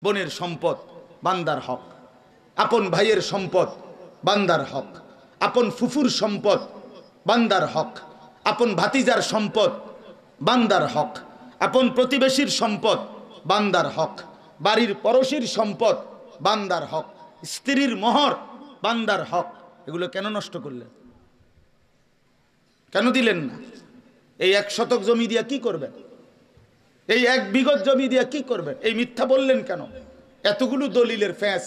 বোনের সম্পদ বান্দার হক, আপন ভাইয়ের সম্পদ বান্দার হক, আপন ফুফুর সম্পদ বান্দার হক, আপন ভাতিজার সম্পদ বান্দার হক, আপন প্রতিবেশীর সম্পদ বান্দার হক, বাড়ির পড়শির সম্পদ বান্দার হক, স্ত্রীর মোহর বান্দার হক। এগুলো কেন নষ্ট করলেন? কেন দিলেন না? এই 1 শতক জমি দিয়া কি করবেন? এই 1 বিঘত জমি দিয়া কি করবেন? এই মিথ্যা বললেন কেন? এতগুলো দলিলের ফ্যাঁস,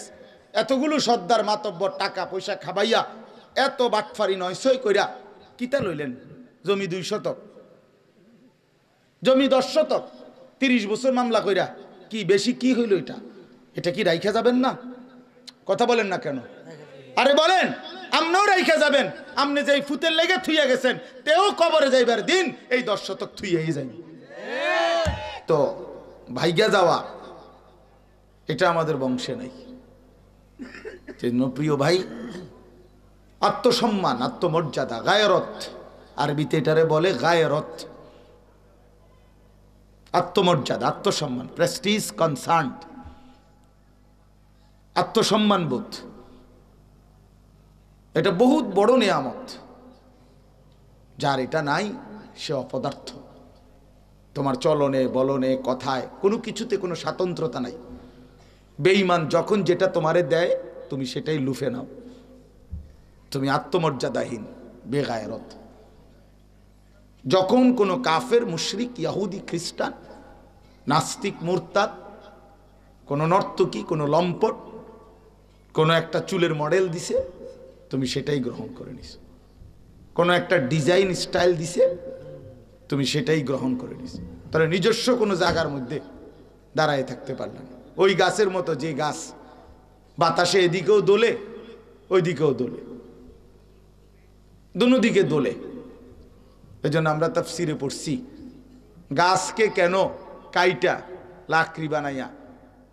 এতগুলো সর্দার মাতব্বর টাকা পয়সা খাবাইয়া, এত বাটফারি নয়সই কইরা কিতা লইলেন? জমি 2 শতক, জমি 10 শতক, 30 বছর মামলা কইরা কি বেশি কি হইল? এটা কি রাইখা যাবেন না? কথা বলেন না কেন? আরে বলেন, আমরাও রাইখা যাবেন। আপনি যে ফুতের লেগে থুইয়া গেছেন, তেও কবরে যাইবার দিন এই 10 শতক থুইয়াই যাই। তো ভাইগা যাওয়া এটা আমাদের বংশে নাই। প্রিয় ভাই, আত্মসম্মান, আত্মমর্যাদা, গায়রত, আরবিতে এটারে বলে গায়রত। আত্মমর্যাদা, আত্মসম্মান, প্রেস্টিজ, কনসার্ন, আত্মসম্মান বোধ, এটা বহুত বড় নিয়ামত। যার এটা নাই সে অপদার্থ। তোমার চলনে বলনে কথায় কোনো কিছুতে কোনো স্বাতন্ত্রতা নাই। বেঈমান যখন যেটা তোমারে দেয় তুমি সেটাই লুফে নাও। তুমি আত্মমর্যাদাহীন, বেগায়রত। যখন কোনো কাফের, মুশরিক, ইহুদি, খ্রিস্টান, নাস্তিক, মুরতাদ, কোনো নর্তকী, কোনো লম্পট কোনো একটা চুলের মডেল দিছে, তুমি সেটাই গ্রহণ করে নিছো। কোনো একটা ডিজাইন স্টাইল দিছে, তুমি সেটাই গ্রহণ করে নিছো। তাহলে নিজস্ব কোনো জায়গার মধ্যে দাঁড়ায় থাকতে পারলে না। ওই গাছের মতো যে গাছ বাতাসে এদিকেও দোলে ওইদিকেও দোলে, দুনো দিকে দোলে। এই জন্য আমরা তাফসিরে পড়ছি, গাছকে কেন কাইটা লাকড়ি বানাইয়া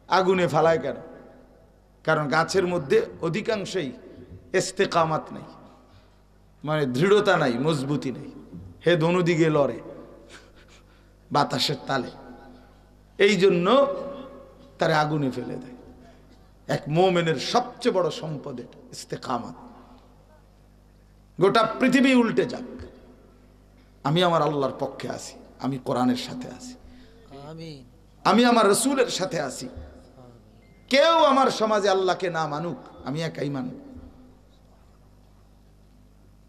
আগুনে ফালায় কেন? কারণ গাছের মধ্যে অধিকাংশই ইস্তেকামাত নাই, মানে দৃঢ়তা নাই, মজবুতি নেই। হে দোনো দিকে লড়ে বাতাসের তালে, এই জন্য তারে আগুনে ফেলে দেয়। এক মুমিনের সবচেয়ে বড় সম্পদ এটা, ইস্তেকামাত। গোটা পৃথিবী উল্টে যাক, আমি আমার আল্লাহর পক্ষে আছি, আমি কোরআনের সাথে আছি, আমি আমার রাসূলের সাথে আছি। কেউ আমার সমাজে আল্লাহকে না মানুক, আমি একাই মানব।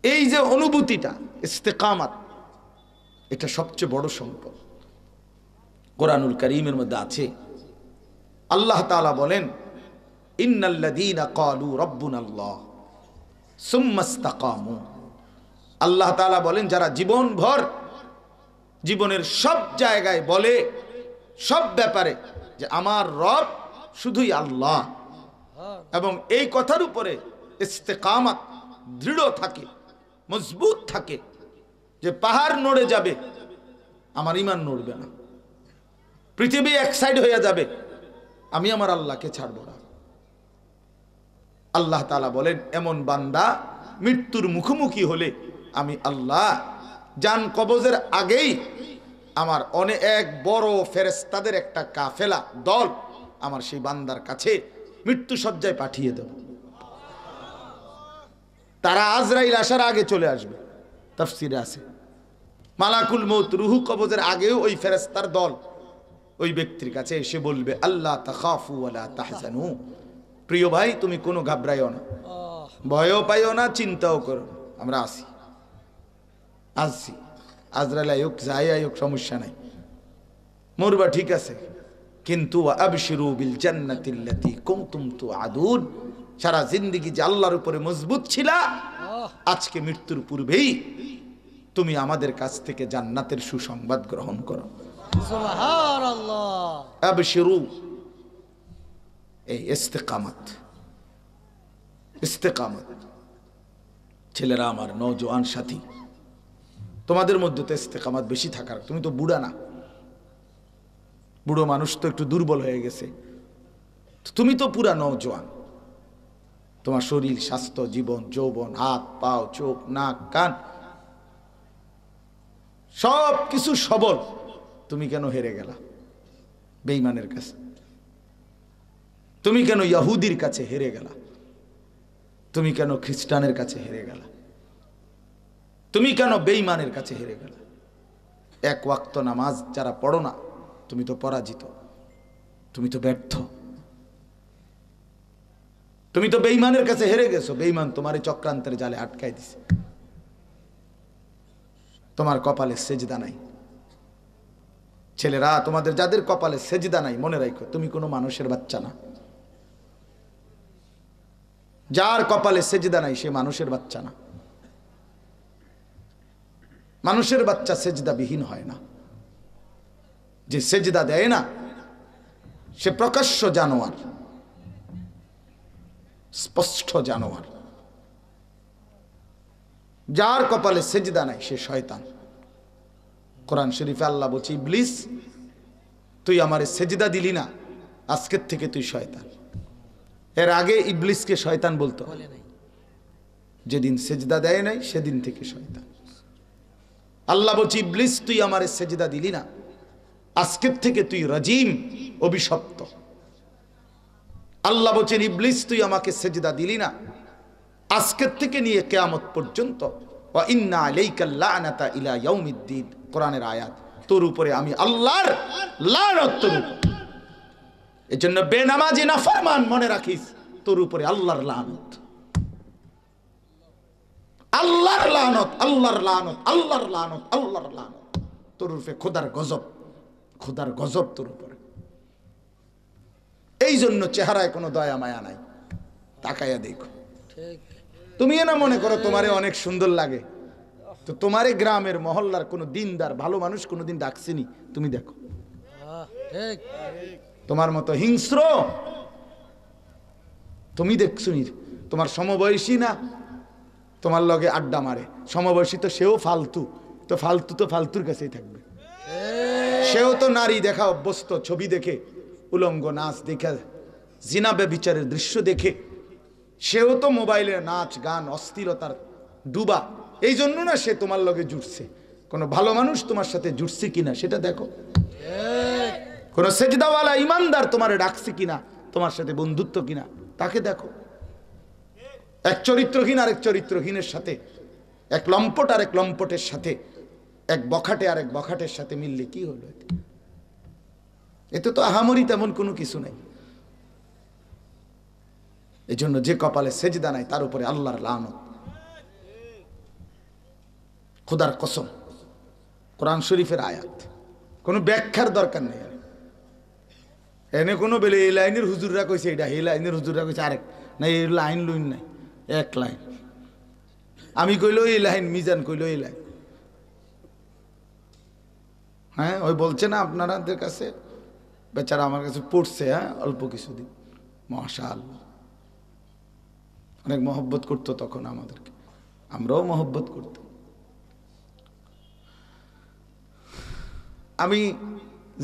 এই যে অনুভূতিটা, ইস্তেকামাত, এটা সবচেয়ে বড় সম্পদ। কোরআনুল কারীমের মধ্যে আছে, আল্লাহ তাআলা বলেন, ইন্নাল্লাযীনা ক্বালু রাব্বুনাল্লাহ সুম্মা ইসতাকামু। আল্লাহ তাআলা বলেন, যারা জীবনভর জীবনের সব জায়গায় বলে, সব ব্যাপারে যে আমার রব শুধুই আল্লাহ, এবং এই কথার উপরে ইস্তেকামাত, দৃঢ় থাকে, মজবুত থাকে, যে পাহাড় নড়ে যাবে আমার ঈমান নড়বে না, পৃথিবী এক সাইড হয়ে যাবে, আমি আমার আল্লাহকে ছাড়ব না। আল্লাহ তাআলা বলেন, এমন বান্দা মৃত্যুর মুখোমুখি হলে আমি আল্লাহ জান কবজের আগেই আমার অনেক বড় ফেরেশতাদের একটা কাফেলা, দল আমার সেই বান্দার কাছে মৃত্যু সজ্জায় পাঠিয়ে দেব। তারা আজরাইল আসার আগে চলে আসবে। তাফসিরে আছে, মালাকুল মউত রুহু কবজের আগেও ওই ফেরেশতার দল ওই ব্যক্তির কাছে এসে বলবে, আল্লাহ তাখাফু ওয়ালা তাহজানু, প্রিয় ভাই তুমি কোনো ঘাবড়াইও না, ভয়ও পাইও না, চিন্তাও করো, আমরা আসি। আজরাইল আয়ুক, যাই আয়ুক, সমস্যা নাই, মরবা ঠিক আছে, কিন্তু আবশিরু বিল জান্নাতিল্লাতী কুনতুম তুআদুন। সারা জিন্দেগি যে আল্লাহর উপরে মজবুত ছিলা, আজকে মৃত্যুর পূর্বেই তুমি আমাদের কাছ থেকে জান্নাতের সুসংবাদ গ্রহণ করো। সুবহানাল্লাহ। আবশিরু, এই ইস্তেকামাত, ইস্তেকামাত। ছেলেরা আমার, নওজোয়ান সাথী, তোমাদের মধ্যে তো ইস্তেকামাত বেশি থাকার, তুমি তো বুড়া না, বুড়ো মানুষ তো একটু দুর্বল হয়ে গেছে, তুমি তো পুরা নওজোয়ান, তোমার শরীর, স্বাস্থ্য, জীবন, যৌবন, হাত পাও, চোখ, নাক, কান, সব কিছু সবল, তুমি কেন হেরে গেলা বেঈমানের কাছে? তুমি কেন ইহুদির কাছে হেরে গেলা? তুমি কেন খ্রিস্টানের কাছে হেরে গেলা? তুমি কেন বেঈমানের কাছে হেরে গেলা? এক ওয়াক্ত নামাজ যারা পড়ো না, তুমি তো পরাজিত, তুমি তো ব্যর্থ, তুমি তো বেঈমানের কাছে হেরে গেছো। বেঈমান তোমার এই চক্রান্তের জালে আটকাই দিছে। তোমার কপালে সেজদা নাই। ছেলেরা, তোমাদের যাদের কপালে সেজদা নাই, মনে রাখো তুমি কোনো মানুষের বাচ্চা না। যার কপালে সেজদা নাই সে মানুষের বাচ্চা না। মানুষের বাচ্চা সেজদা বিহীন হয় না। যে সেজদা দেয় না সে প্রকাশ্য জানোয়ার, স্পষ্ট জানোয়ার। যার কপালে সেজদা নাই সে শয়তান। কোরআন শরীফে আল্লাহ বলছে, ইবলিস তুই আমারে সেজদা দিলি না, আজকের থেকে তুই শয়তান। এর আগে ইবলিসকে শয়তান বলতো, যেদিন সেজদা দেয় নাই সেদিন থেকে শয়তান। আল্লাহ বলছে, ইবলিস তুই আমারে সেজদা দিলি না, আজকের থেকে তুই রাজিম, অভিশপ্ত। আল্লাহ বলছেন, ইবলিস তুই আমাকে সেজদা দিলি না, আজকের থেকে নিয়ে কিয়ামত পর্যন্ত ওয়া ইন্না আলাইকাল লা'নাতা ইলা ইয়াউমিদ্দিন। কোরআনের আয়াত। তোর উপরে আমি আল্লাহর লানত তোর উপর। এজন্য বেনামাজি নাফরমান মনে রাখিস, তোর উপরে আল্লাহর লানত, আল্লাহর লানত, আল্লাহর লানত, আল্লাহর লানত, আল্লাহর লানত। তোর উপরে খোদার গজব, খোদার গজব তোর উপরে। এই জন্য চেহারায় কোনো দয়া মায়া নাই। তাকাইয়া দেখো। তুমি না মনে করো তোমারে অনেক সুন্দর লাগে, তো তোমারে গ্রামের মহল্লার কোনো দিনদার ভালো মানুষ কোনোদিন ডাকছিনি? তুমি দেখো। তোমার মতো হিংস্র তুমি দেখছুনি? তোমার সমবয়সী না, তোমার লগে আড্ডা মারে। সমবয়সী তো সেও ফালতু, তো ফালতু তো ফালতুর কাছেই থাকবে। সেও তো নারী দেখা অভ্যস্ত, ছবি দেখে, উলঙ্গ নাচ দেখে, জিনা ব্যভিচারের দৃশ্য দেখে। সেও তো মোবাইলে নাচ গান অস্থিরতার ডুবা। এই জন্য না সে তোমার লগে জুটছে। কোনো ভালো মানুষ তোমার সাথে জুটছে কিনা সেটা দেখো। কোন সেজদাওয়ালা ইমানদার তোমারে ডাকছে কিনা, তোমার সাথে বন্ধুত্ব কিনা তাকে দেখো। এক চরিত্রহীন আর এক চরিত্রহীনের সাথে, এক লম্পট আর এক লম্পটের সাথে, এক বখাটে আর এক বখাটের সাথে মিললে কি হলো? এতে তো আহামরি তেমন কোনো কিছু নাই। এই জন্য যে কপালে সেজদা নাই তার উপরে আল্লাহর লানত। খোদার কসম, কোরআন শরীফের আয়াত, কোনো ব্যাখ্যার দরকার নেই। এনে কোনো বেলে এই লাইনের হুজুররা কইছে এটা, এই লাইনের হুজুররা কইছে আরেক, না এই লাইন লইন নাই, এক লাইন। আমি কইলো এই লাইন, মিজান কইলো এই লাইন। হ্যাঁ, ওই বলছে না আপনাদের কাছে, বেচারা আমার কাছে পড়ছে, হ্যাঁ অল্প কিছুদিন, মাশাআল্লাহ অনেক মহব্বত করতো তখন আমাদেরকে, আমরাও মহব্বত করতাম। আমি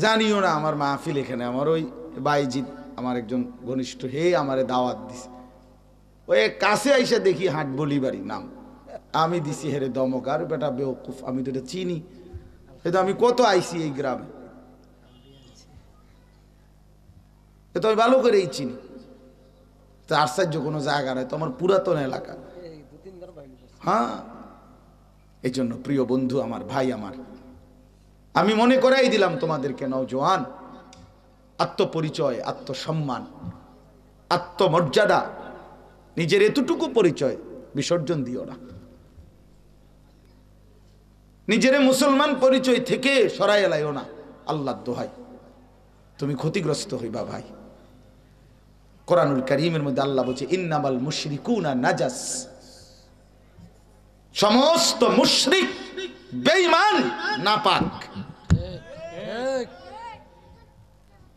জানিও না আমার মাহফিল এখানে, আমার ওই বাইজিৎ আমার একজন ঘনিষ্ঠ, হে আমারে দাওয়াত দিছে। ওই কাছে আইসা দেখি হাট বলি বাড়ি নাম, আমি দিছি হেরে দমক, আর বেটা বেওকুফ, আমি তো এটা চিনি, এটা আমি কত আইছি এই গ্রামে, এ তো আমি ভালো করেই চিনি। তো আশ্চর্য কোনো জায়গা নয়, তো আমার পুরাতন এলাকা। হ্যাঁ, এই জন্য প্রিয় বন্ধু আমার, ভাই আমার, আমি মনে করাই দিলাম তোমাদেরকে, নওজোয়ান, আত্মপরিচয়, আত্মসম্মান, আত্মমর্যাদা, নিজের এতটুকু পরিচয় বিসর্জন দিও না। নিজের মুসলমান পরিচয় থেকে সরাই এলাইও না। আল্লাহর দোহাই, তুমি ক্ষতিগ্রস্ত হইবা ভাই। কোরআনুল কারীমের মধ্যে আল্লাহ বলছে, ইন্নামাল মুশরিকুনা নাজাস, সমস্ত মুশরিক বেঈমান নাপাক,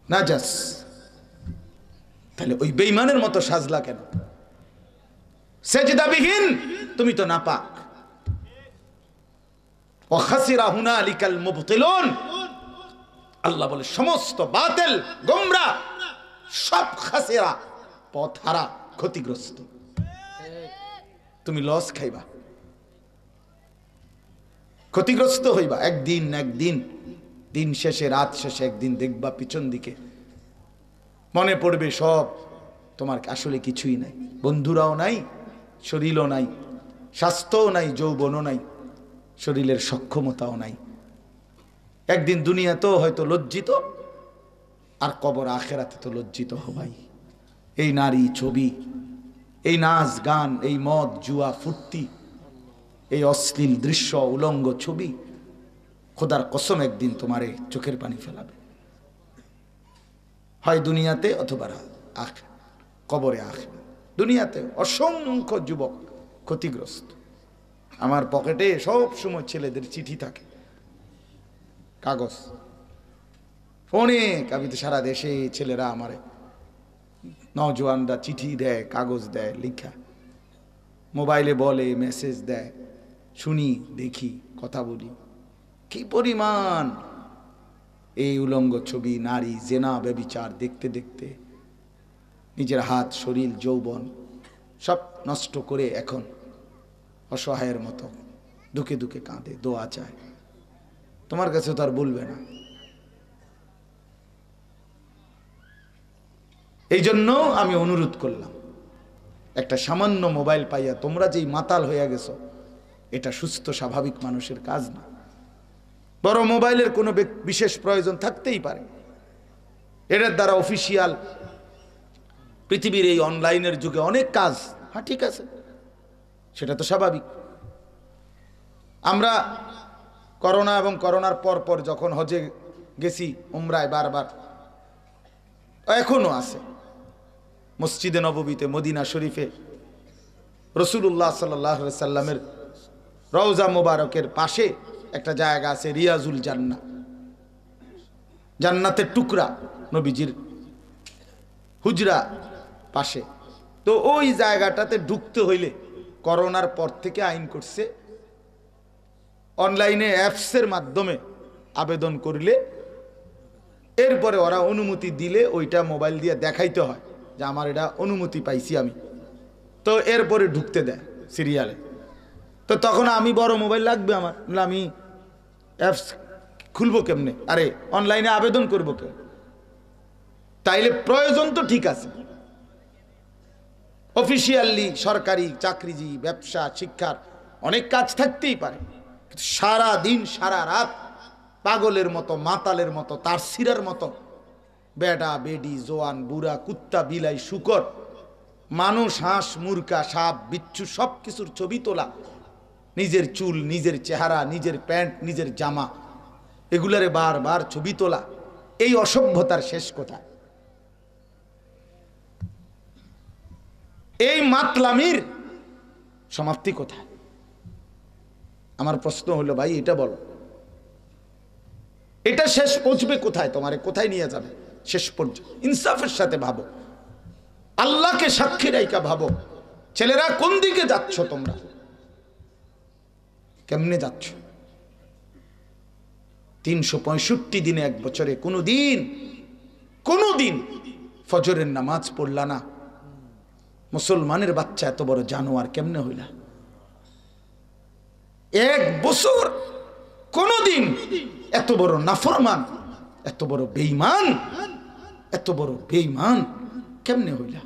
নাজাস। তাহলে ওই বেঈমানের মতো সাজলা কেন? সেজদাবিহীন তুমি তো নাপাক। ওয়া খাসিরা হুনালিকাল মুবতিলুন, আল্লাহ বলে সমস্ত বাতিল, গোমরাহ, সব খাসিরা, পথহারা, ক্ষতিগ্রস্ত। তুমি লস খাইবা, ক্ষতিগ্রস্ত হইবা। একদিন না একদিন, দিন শেষে, রাত শেষে একদিন দেখবা পিছন দিকে মনে পড়বে সব তোমার আসলে কিছুই নাই, বন্ধুরাও নাই, শরীরও নাই, স্বাস্থ্যও নাই, যৌবনও নাই, শরীরের সক্ষমতাও নাই। একদিন দুনিয়াতেও হয়তো লজ্জিত, আর কবর আখেরাতে তো লজ্জিত হবাই। এই নারী ছবি, এই নাচ গান, এই মদ জুয়া ফুর্তি, এই অশ্লীল দৃশ্য, উলঙ্গ ছবি, খোদার কসম একদিন তোমারে চোখের পানি ফেলাবে, হয় দুনিয়াতে অথবা কবরে আখেরাতে। দুনিয়াতে অসংখ্য যুবক ক্ষতিগ্রস্ত। আমার পকেটে সব সময় ছেলেদের চিঠি থাকে, কাগজ, অনেক। আমি তো সারা দেশে ছেলেরা আমারে, নওজোয়ানরা চিঠি দেয়, কাগজ দেয় লিখা, মোবাইলে বলে, মেসেজ দেয়, শুনি, দেখি, কথা বলি। কি পরিমাণ এই উলঙ্গ ছবি, নারী, জেনা, ব্যভিচার দেখতে দেখতে নিজের হাত, শরীর, যৌবন সব নষ্ট করে এখন অসহায়ের মতো দুঃখে দুঃখে কাঁদে, দোয়া চায়। তোমার কাছে তো আর বলবে না। এই জন্য আমি অনুরোধ করলাম, একটা সামান্য মোবাইল পাইয়া তোমরা যেই মাতাল হইয়া গেছো, এটা সুস্থ স্বাভাবিক মানুষের কাজ না। বড় মোবাইলের কোনো বিশেষ প্রয়োজন থাকতেই পারে, এটার দ্বারা অফিসিয়াল পৃথিবীর এই অনলাইনের যুগে অনেক কাজ, হ্যাঁ ঠিক আছে, সেটা তো স্বাভাবিক। আমরা করোনা এবং করোনার পর পর যখন হজে গেছি, উমরায় বারবার, এখনো আছে মসজিদে নববীতে, মদিনা শরীফে রাসূলুল্লাহ সাল্লাল্লাহু আলাইহি সাল্লামের রওজা মোবারকের পাশে একটা জায়গা আছে, রিয়াজুল জান্নাহ, জান্নাতের টুকরা, নবীজির হুজরা পাশে। তো ওই জায়গাটাতে ঢুকতে হইলে করোনার পর থেকে আইন করছে, অনলাইনে অ্যাপসের মাধ্যমে আবেদন করলে এরপরে ওরা অনুমতি দিলে ওইটা মোবাইল দিয়ে দেখাইতে হয় যে আমার এটা অনুমতি পাইছি আমি, তো এরপরে ঢুকতে দেয় সিরিয়ালে। তো তখন আমি বড় মোবাইল লাগবে আমার, আমি অ্যাপস খুলবো কেমনে, আরে অনলাইনে আবেদন করবো কেউ? তাইলে প্রয়োজন তো ঠিক আছে, অফিসিয়ালি সরকারি চাকরিজীবী, ব্যবসা, শিক্ষার অনেক কাজ থাকতেই পারে, সারা দিন সারা রাত পাগলের মতো, মাতালের মতো, তারসিরার মতো বেডা বেডি, জোয়ান বুড়া, কুত্তা বিলাই, শুকর, মানুষ, হাঁস মুরগা, সাপ বিচ্ছু সব কিছুর ছবি তোলা, নিজের চুল, নিজের চেহারা, নিজের প্যান্ট, নিজের জামা, এগুলারে বারবার ছবি তোলা, এই অসভ্যতার শেষ কোথায়? এই মাতলামির সমাপ্তি কোথায়? আমার প্রশ্ন হলো, ভাই এটা বলো, এটা শেষ পৌঁছবে কোথায়? তোমারে কোথায় নিয়ে যাবে শেষ পর্যন্ত? ইনসাফের সাথে ভাবো, আল্লাহকে সাক্ষী রাইখা ভাবো, ছেলেরা কোন দিকে যাচ্ছ তোমরা, কেমনে যাচ্ছ? 365 দিনে এক বছরে কোনদিন ফজরের নামাজ পড়লা না? মুসলমানের বাচ্চা এত বড় জানোয়ার কেমনে হইলা? এক বছর কোনদিন এত বড় নাফরমান, এত বড় বেঈমান কেমনে হইলা?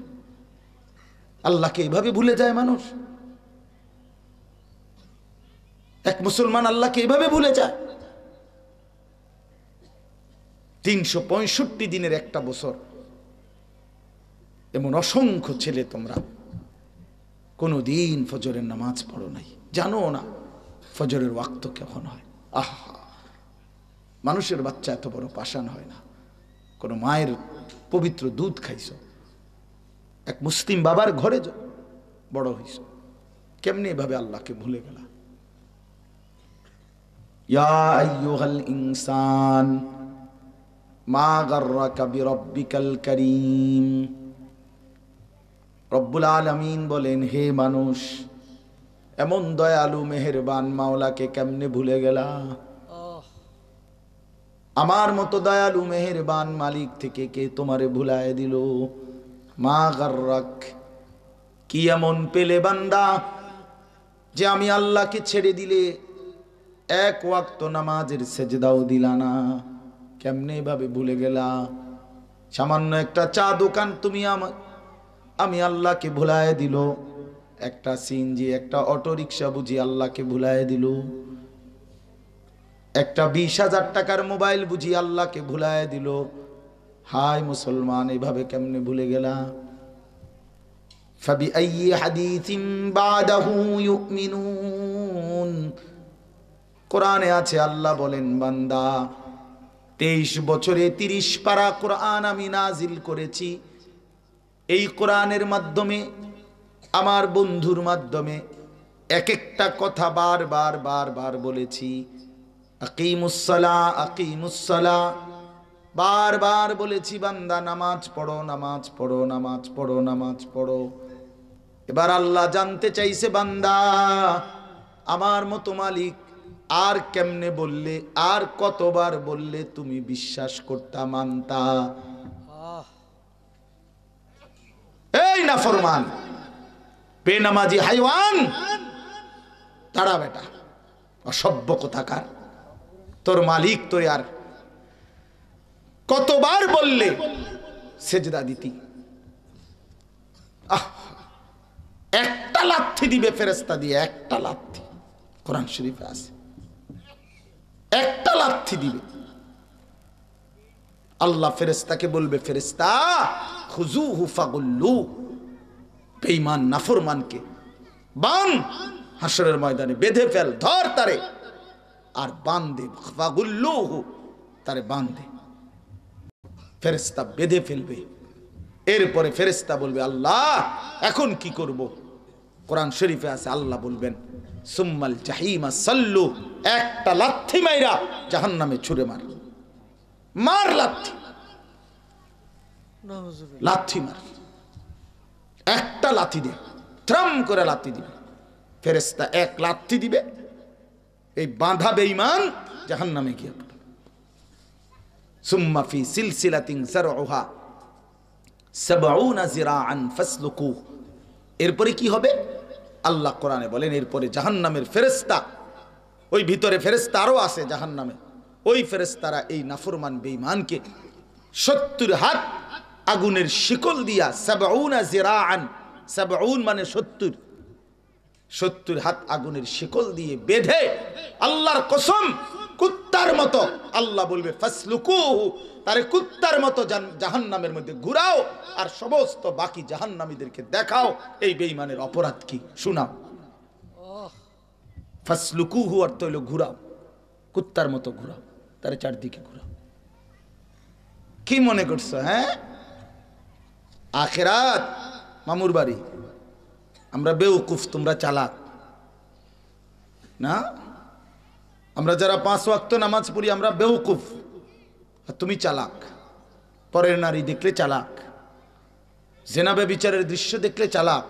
আল্লাহকে এইভাবে ভুলে যায় মানুষ? এক মুসলমান আল্লাহকে এইভাবে ভুলে যায়? 365 দিনের একটা বছর, এমন অসংখ্য ছেলে তোমরা কোনদিন ফজরের নামাজ পড়ো নাই, জানো না ফজরের ওয়াক্ত কখন হয়। আহা, মানুষের বাচ্চা এত বড় পাষাণ হয় না। কোন মায়ের পবিত্র দুধ খাইছো, এক মুসলিম বাবার ঘরে বড় হইছো, কেমনে এভাবে আল্লাহকে ভুলে গেলা? ইয়া আইয়ুহাল ইনসান মা গাররাকা বিরাব্বিকাল কারীম। রব্বুল আলামিন বলেন, হে মানুষ, এমন দয়ালু মেহেরবান মাওলাকে কেমনে ভুলে গেলা? আমার মতো দয়ালু মেহেরবান মালিক থেকে কে তোমারে ভুলায় দিল? মা গাররাক, কি এমন পেলে বান্দা যে আমি আল্লাহকে ছেড়ে দিলে এক ওয়াক্ত নামাজের সেজদাও দিলা না? কেমনে ভাবে ভুলে গেলা? সামান্য একটা চা দোকান তুমি আমি আল্লাহকে ভুলায় দিল। একটা সিএনজি, একটা অটো রিক্সা বুঝি আল্লাহকে ভুলায় দিল। একটা 20,000 টাকার মোবাইল বুঝি আল্লাহকে ভুলায় দিল। হায় মুসলমান, এভাবে কেমনে ভুলে গেলা? ফাবিআইয়ি হাদিসিন বাদাহু ইউমিনুন। কোরআনে আছে, আল্লাহ বলেন, বান্দা 23 বছরে 30 পারা কোরআন আমি নাজিল করেছি। এই কোরআনের মাধ্যমে, আমার বন্ধুর মাধ্যমে এক একটা কথা বারবার বারবার বলেছি। আকিমুসসালাহ, আকিমুসসালাহ, বারবার বলেছি বান্দা নামাজ পড়ো, নামাজ পড়ো, নামাজ পড়ো, নামাজ পড়ো। এবার আল্লাহ জানতে চাইছে, বান্দা আমার মতো মালিক আর কেমনে বললে, আর কতবার বললে তুমি বিশ্বাস করতা, মানতা? এই নাফরমান, বেনামাজি হাইওয়ান, তারা বেটা, অসভ্য কোথাকার। তোর মালিক তোরে আর কতবার বললে সেজদা দিতি? একটা লাথি দিবে ফেরেশতা দিয়ে, একটা লাথি, কোরআন শরীফে আছে, একটা লাথি দিবে। আল্লাহ ফেরেশতাকে বলবে, ফেরেশতা খুজুহু ফাগুল্লু, বেঈমান নাফরমানকে বান, হাসরের ময়দানে বেঁধে ফেল, ধর তারে আর বাঁধে, ফাগুল্লুহু, তারে বাঁধে। ফেরেশতা বেঁধে ফেলবে। এরপরে ফেরেশতা বলবে, আল্লাহ এখন কি করব? কোরআন শরীফে আছে, আল্লাহ বলবেন, সুম্মাল জাহিমা সাল্লু, একটা লাথি মাইরা জাহান্নামে ছুঁড়ে মার, মার লাথি, লাথি মার, একটা লাথি দে, ত্রাম করে লাথি দিবে। ফেরেশতা এক লাথি দিবে, এই বাঁধা বেঈমান জাহান্নামে গিয়ে পড়বে। সুম্মা ফি সিলসিলাতিন যারউহা 70 জিরাআন ফাসলুকু। এরপরে কি হবে? আল্লাহ কোরআনে বলেন, এরপরে জাহান্নামের ফেরেশতা, ওই ভিতরে ফেরেশতা আরো আছে জাহান্নামে, ওই ফেরেশতারা এই নাফরমান বেঈমানকে 70 হাত আগুনের শিকল দিয়া, 70 জিরাআন, 70 মানে 70, 70 হাত আগুনের শিকল দিয়ে বেঁধে, আল্লাহর কসম কুত্তার মতো, আল্লাহ বলবে ফাসলুকুহু, তারে কুত্তার মতো জাহান্নামের মধ্যে ঘুরাও, আর সমস্ত বাকি জাহান্নামীদেরকে দেখাও এই বেঈমানের অপরাধ কি, শোনাও। ফাসলুকুহু অর্থ হইল ঘুরাও, কুত্তার মতো ঘুরাও, তারে চারদিকে ঘুরাও। কি মনে করছো? হ্যাঁ, আখিরাত মামুর বাড়ি, আমরা বেউকুফ, তোমরা চালাক না? আমরা যারা 5 ওয়াক্ত নামাজ পড়ি আমরা বেউকুফ, আর তুমি চালাক। পরের নারী দেখলে চালাক, জেনা ব্যভিচারের দৃশ্য দেখলে চালাক,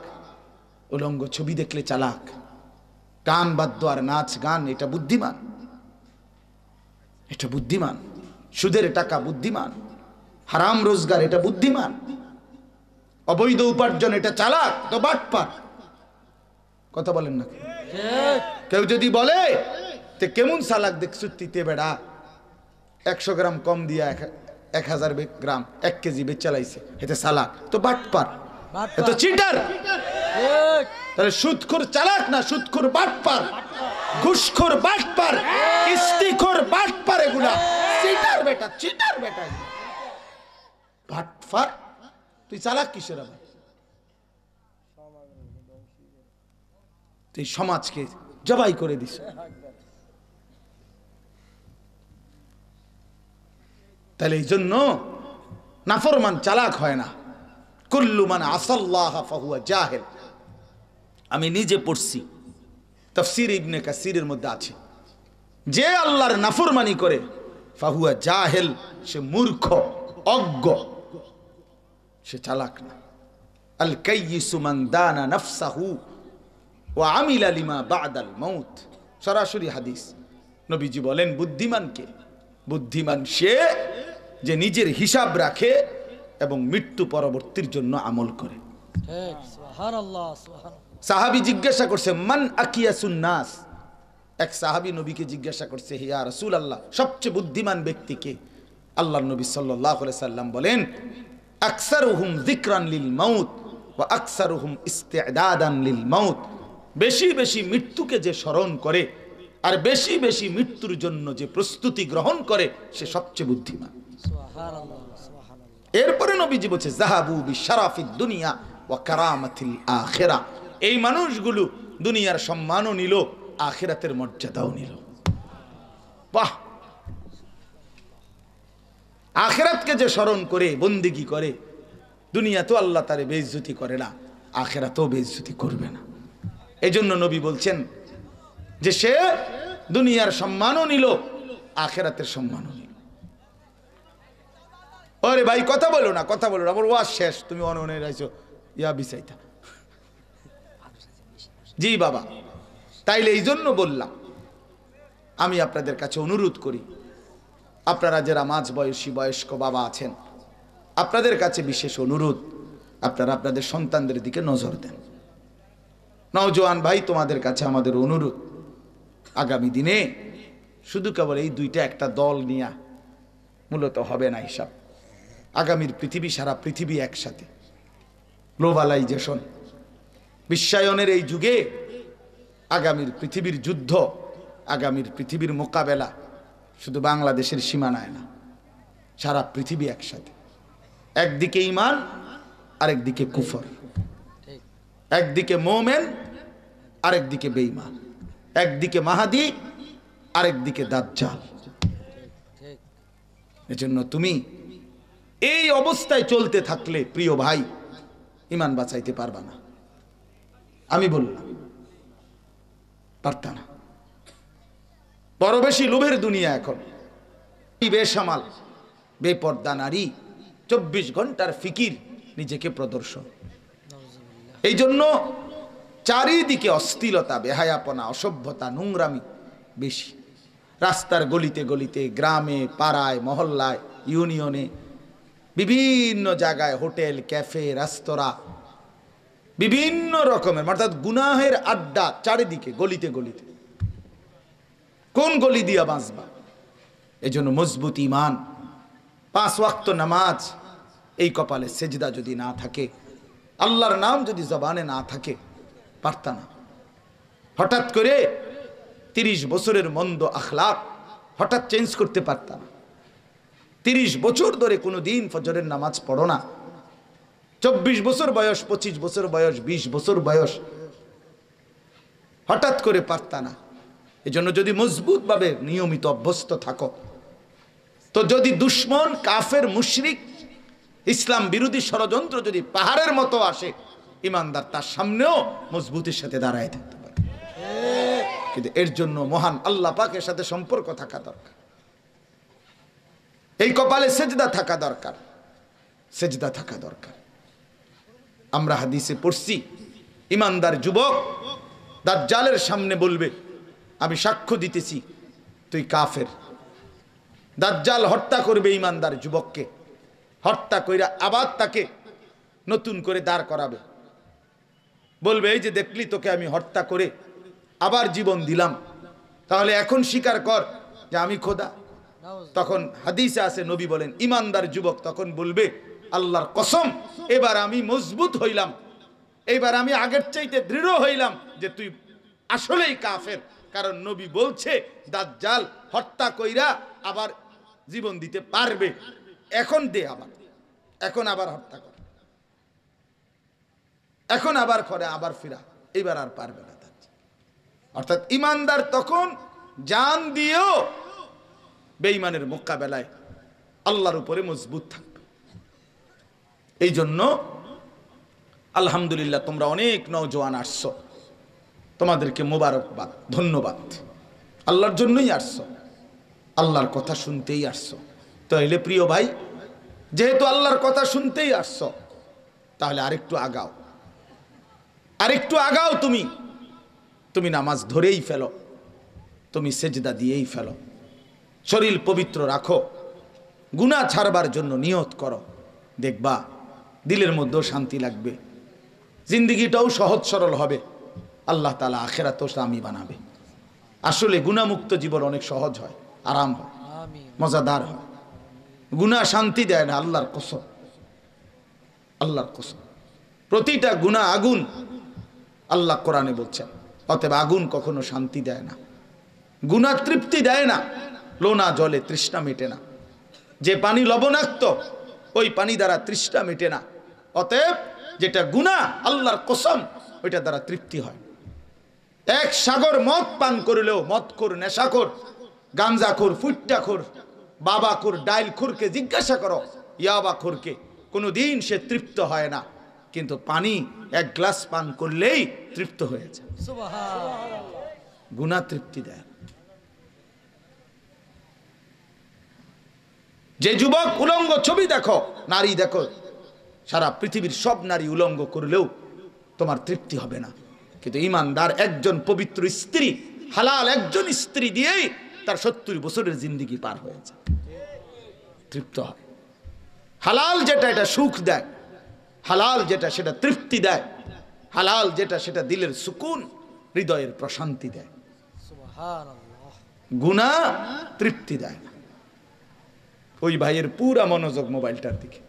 উলঙ্গ ছবি দেখলে চালাক, গান বাদ্য আর নাচ গান, এটা বুদ্ধিমান, এটা বুদ্ধিমান। সুদের টাকা বুদ্ধিমান, হারাম রোজগার এটা বুদ্ধিমান, অবৈধ উপার্জন এটা চালাক, তো বাটপার। কথা বলেন না? কেউ যদি বলে তে কেমন চালাক দেখছো তিতে বেড়া, 100 গ্রাম কম দিয়া 1000 গ্রাম 1 কেজি বেচ চালাইছে, এটা চালাক, তো বাটপার, এত চিটার। তাহলে সুদখোর চালাক না, সুদখোর বাটপার, ঘুষখোর বাটপার, কিস্তিখোর বাটপার, এগুলা চিটার বেটা, চিটার বেটা, বাটপার। তুই চালাক কিসের? আবার তুই সমাজকে জবাই করে দিস। তাহলে এই জন্য নাফরমান চালাক হয় না। কুল্লু মান আসাল্লাহ ফাহুয়া জাহিল। আমি নিজে পড়ছি, তাফসীর ইবনে কাসিরের মধ্যে আছে, যে আল্লাহর নাফরমানি করে ফাহুয়া জাহিল, সে মূর্খ, অজ্ঞ, সে চালাক না। আল কাইয়িসু মান দানা নাফসাহু ওয়া আমিলা লিমা বা'দাল মাউত। সরাসরি হাদিস, নবীজি বলেন, বুদ্ধিমান কে? বুদ্ধিমান সে যে নিজের হিসাব রাখে এবং মৃত্যু পরবর্তীর জন্য আমল করে। সুবহানাল্লাহ, সুবহানাল্লাহ। সাহাবী জিজ্ঞাসা করছে, মান আকিয়াসুন নাস। এক সাহাবী নবীকে জিজ্ঞাসা করছে, হে ইয়া রাসূলুল্লাহ, সবচেয়ে বুদ্ধিমান ব্যক্তি কে? আল্লাহর নবী সাল্লাল্লাহু আলাইহি সাল্লাম বলেন, আকসারুহুম যিকরান লিল মাউত ওয়া আকসারুহুম ইস্তিদাদান লিল মাউত, বেশি বেশি মৃত্যুকে যে স্মরণ করে আর বেশি বেশি মৃত্যুর জন্য যে প্রস্তুতি গ্রহণ করে সে সবচেয়ে বুদ্ধিমান। এরপরে নবীজি বলছে যাহাবু বিশারাফিদ দুনিয়া ওয়া কারামাতিল আখিরা, এই মানুষগুলো দুনিয়ার সম্মানও নিল, আখিরাতের মর্যাদাও নিল। বাহ! আখিরাতকে যে স্মরণ করে বন্দেগী করে, দুনিয়া তো আল্লাহ তারে বেইজ্জতি করে না, আখিরাতেও বেইজ্জতি করবে না। এজন্য নবী বলছেন যে সে দুনিয়ার সম্মানও নিল, আখিরাতের সম্মানও নিল। আরে ভাই কথা বলো না, কথা বলো না, আমার ওয়াজ শেষ, তুমি অননে রাইছো ইয়া বিসাইতা। জি বাবা, তাইলে এই জন্য বললাম, আমি আপনাদের কাছে অনুরোধ করি, আপনারা যারা মাঝ বয়সী বয়স্ক বাবা আছেন, আপনাদের কাছে বিশেষ অনুরোধ, আপনারা আপনাদের সন্তানদের দিকে নজর দেন। নওজোয়ান ভাই, তোমাদের কাছে আমাদের অনুরোধ, আগামী দিনে শুধু কেবল এই দুইটা একটা দল নিয়ে মূলত হবে না হিসাব। আগামীর পৃথিবী, সারা পৃথিবী একসাথে, গ্লোবালাইজেশন, বিশ্বায়নের এই যুগে আগামীর পৃথিবীর যুদ্ধ, আগামীর পৃথিবীর মোকাবেলা শুধু বাংলাদেশের সীমানায় না, সারা পৃথিবী একসাথে। একদিকে ঈমান, আরেকদিকে কুফর, একদিকে মোমেন, আরেকদিকে বেঈমান, একদিকে মাহাদি, আরেকদিকে দাজ্জাল। এজন্য তুমি এই অবস্থায় চলতে থাকলে প্রিয় ভাই, ঈমান বাঁচাইতে পারবা না। আমি বললাম পারতা না। বড় বেশি লোভের দুনিয়া এখন, বেসামাল বেপর্দা নারী, 24 ঘন্টার ফিকির, নিজেকে প্রদর্শন। এই জন্য চারিদিকে অশ্লীলতা, বেহায়াপনা, অসভ্যতা, নোংরামি বেশি। রাস্তার গলিতে গলিতে, গ্রামে, পাড়ায়, মহল্লায়, ইউনিয়নে, বিভিন্ন জায়গায়, হোটেল, ক্যাফে, রেস্তোরাঁ, বিভিন্ন রকমের অর্থাৎ গুনাহের আড্ডা চারিদিকে, গলিতে গলিতে। কোন গলি দিয়া বাঁচবা? এজন্য মজবুত ঈমান, 5 ওয়াক্ত নামাজ, এই কপালে সেজদা যদি না থাকে, আল্লাহর নাম যদি জবানে না থাকে, পারতা না। হঠাৎ করে 30 বছরের মন্দ আখলাক হঠাৎ চেঞ্জ করতে পারতা না। 30 বছর ধরে কোনো দিন ফজরের নামাজ পড়ো না, 24 বছর বয়স, 25 বছর বয়স, 20 বছর বয়স, হঠাৎ করে পারতা না। এজন্য যদি মজবুতভাবে নিয়মিত অভ্যস্ত থাকো, তো যদি দুশ্মন, কাফের, মুশরিক, ইসলাম বিরোধী ষড়যন্ত্র যদি পাহাড়ের মতো আসে, ইমানদার তার সামনেও মজবুতির সাথে দাঁড়ায় থাকতে পারে। কিন্তু এর জন্য মহান আল্লাহ পাকের সাথে সম্পর্ক থাকা দরকার, এই কপালে সেজদা থাকা দরকার, সেজদা থাকা দরকার। আমরা হাদিসে পড়ছি, ইমানদার যুবক দাজ্জালের সামনে বলবে, আমি সাক্ষ্য দিতেছি তুই কাফের। দাজ্জাল হত্যা করবে ইমানদার যুবককে, হত্যা কইরা আবার তাকে নতুন করে দাঁড় করাবে, বলবে এই যে দেখলি তোকে আমি হত্যা করে আবার জীবন দিলাম, তাহলে এখন স্বীকার কর যে আমি খোদা। তখন হাদিসে আছে, নবী বলেন, ইমানদার যুবক তখন বলবে, আল্লাহর কসম, এবার আমি মজবুত হইলাম, এবার আমি আগের চাইতে দৃঢ় হইলাম যে তুই আসলেই কাফের। কারণ নবী বলছে দাজ্জাল হত্যা কইরা আবার জীবন দিতে পারবে, এখন দে আবার, এখন আবার হত্যা করে, এখন আবার করে, আবার ফিরা, এবার আর পারবে না। অর্থাৎ ইমানদার তখন জান দিয়েও বেঈমানের মোকাবেলায় আল্লাহর উপরে মজবুত থাকবে। এই জন্য আলহামদুলিল্লাহ, তোমরা অনেক নওজোয়ান আসছো, তোমাদেরকে মোবারকবাদ, ধন্যবাদ। আল্লাহর জন্যই আসছো, আল্লাহর কথা শুনতেই আসছো। তাহলে প্রিয় ভাই, যেহেতু আল্লাহর কথা শুনতেই আসছো, তাহলে আরেকটু আগাও, আরেকটু আগাও। তুমি নামাজ ধরেই ফেলো, তুমি সেজদা দিয়েই ফেলো, শরীর পবিত্র রাখো, গুনাহ ছাড়বার জন্য নিয়ত করো, দেখবা দিলের মধ্যেও শান্তি লাগবে, জিন্দিগিটাও সহজ সরল হবে, আল্লাহ তাআলা আখিরাতেও দামি বানাবে। আসলে গুনাহমুক্ত জীবন অনেক সহজ হয়, আরাম হয়, মজাদার হয়। গুনাহ শান্তি দেয় না, আল্লাহর কসম, আল্লাহর কসম। প্রতিটা গুনাহ আগুন, আল্লাহ কোরআনে বলছেন। অতএব আগুন কখনো শান্তি দেয় না, গুনাহ তৃপ্তি দেয় না, লোনা জলে তৃষ্ণা মেটে না। যে পানি লবণাক্ত ওই পানি দ্বারা তৃষ্ণা মেটে না। অতএব যেটা গুনাহ আল্লাহর কসম ওইটা দ্বারা তৃপ্তি হয়। এক সাগর মদ পান করলেও মদখোর, নেশাখোর, গাঞ্জাখোর, ফুট্টাখোর, বাবাখোর, ডাইলখোরকে জিজ্ঞাসা করো, ইয়াবাখোরকে, কোনোদিন সে তৃপ্ত হয় না। কিন্তু পানি এক গ্লাস পান করলেই তৃপ্ত হয়ে যায়। গুনাহ তৃপ্তি দেয়। যে যুবক উলঙ্গ ছবি দেখো, নারী দেখো, সারা পৃথিবীর সব নারী উলঙ্গ করলেও তোমার তৃপ্তি হবে না। কিন্তু ইমানদার একজন পবিত্র স্ত্রী, হালাল একজন স্ত্রী দিয়েই তার 70 বছরের জিন্দেগি পার হয়ে যায়, তৃপ্ত হয়। হালাল যেটা এটা সুখ দেয়, হালাল যেটা সেটা তৃপ্তি দেয়, হালাল যেটা সেটা দিলের সুকুন, হৃদয়ের প্রশান্তি দেয়। গুনাহ তৃপ্তি দেয় না। ওই ভাইয়ের পুরা মনোযোগ মোবাইলটার দিকে।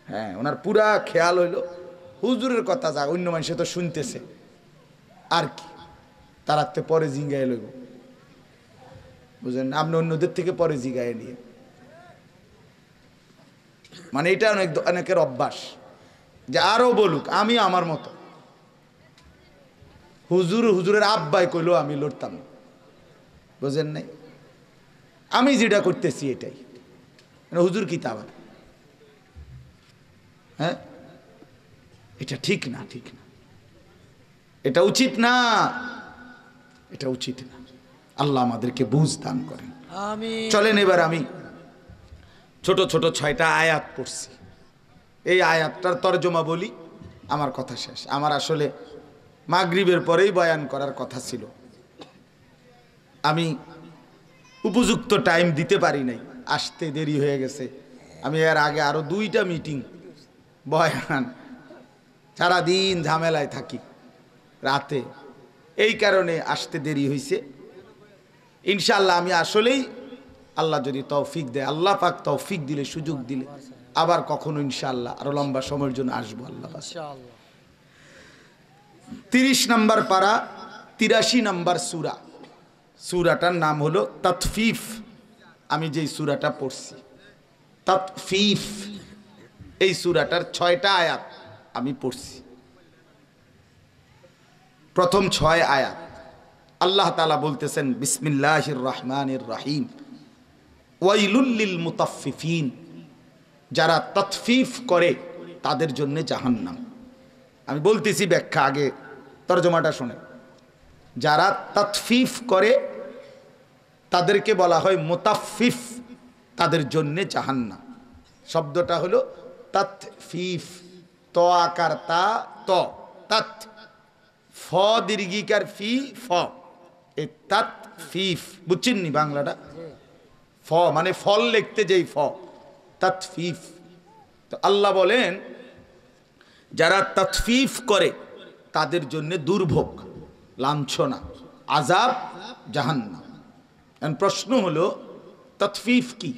হ্যাঁ, ওনার পুরা খেয়াল হইল হুজুরের কথা, যা অন্য মানুষে তো শুনতেছে আর কি, তার পরে জিঙ্গায় লইব, বুঝলেন? আপনি অন্যদের থেকে পরে জিগায় নিয়ে, মানে এটা অনেকের অভ্যাস যে আরো বলুক, আমি আমার মতো। হুজুরের আব্বাই কইলো আমি লড়তাম, বুঝেন নাই? আমি যেটা করতেছি এটাই, হুজুর কি তা আবার? হ্যাঁ, এটা ঠিক না, ঠিক না, এটা উচিত না, এটা উচিত না। আল্লাহ আমাদেরকে বুঝ দান করেন। চলেন এবার আমি ছোট ছোট 6টা আয়াত পড়ছি, এই আয়াতটার তরজমা বলি, আমার কথা শেষ। আমার আসলে মাগরিবের পরেই বয়ান করার কথা ছিল, আমি উপযুক্ত টাইম দিতে পারি নাই, আসতে দেরি হয়ে গেছে। আমি এর আগে আরো 2টা মিটিং, বয়ান, সারাদিন ঝামেলায় থাকি রাতে, এই কারণে আসতে দেরি হয়েছে। ইনশাআল্লাহ আমি আসলেই, আল্লাহ যদি তৌফিক দেয়, আল্লাহ পাক তৌফিক দিলে, সুযোগ দিলে আবার কখনো ইনশাআল্লাহ আরো লম্বা সময়ের জন্য আসবো আল্লাহ। 30 নম্বর পারা, 83 নম্বর সূরা। সূরাটার নাম হলো তাতফিফ। আমি যেই সূরাটা পড়ছি তাতফিফ, এই সূরাটার 6টা আয়াত আমি পড়ছি। প্রথম 6 আয়াত আল্লাহ তাআলা বলতেছেন, বিসমিল্লাহির রহমানির রহিম, ওয়াইলুল লিল মুতাফফিফিন, যারা তাতফিফ করে তাদের জন্য জাহান্নাম। আমি বলতেছি ব্যাখ্যা, আগে তরজমাটা শুনে। যারা তাতফিফ করে তাদেরকে বলা হয় মুতাফফিফ, তাদের জন্য জাহান্নাম। শব্দটা হলো তাতফিফ, ত আকার তা, ত, তাত, ফ দীর্ঘিকার ফি, ফ, এই তাতফিফ, বুঝছেন নি বাংলাটা? ফ মানে ফল লিখতে যেই ফ, তাতফিফ। তো আল্লাহ বলেন যারা তাতফিফ করে তাদের জন্য দুর্ভোগ, লাঞ্ছনা, আযাব, জাহান্নাম। এখন প্রশ্ন হলো তাতফিফ কি?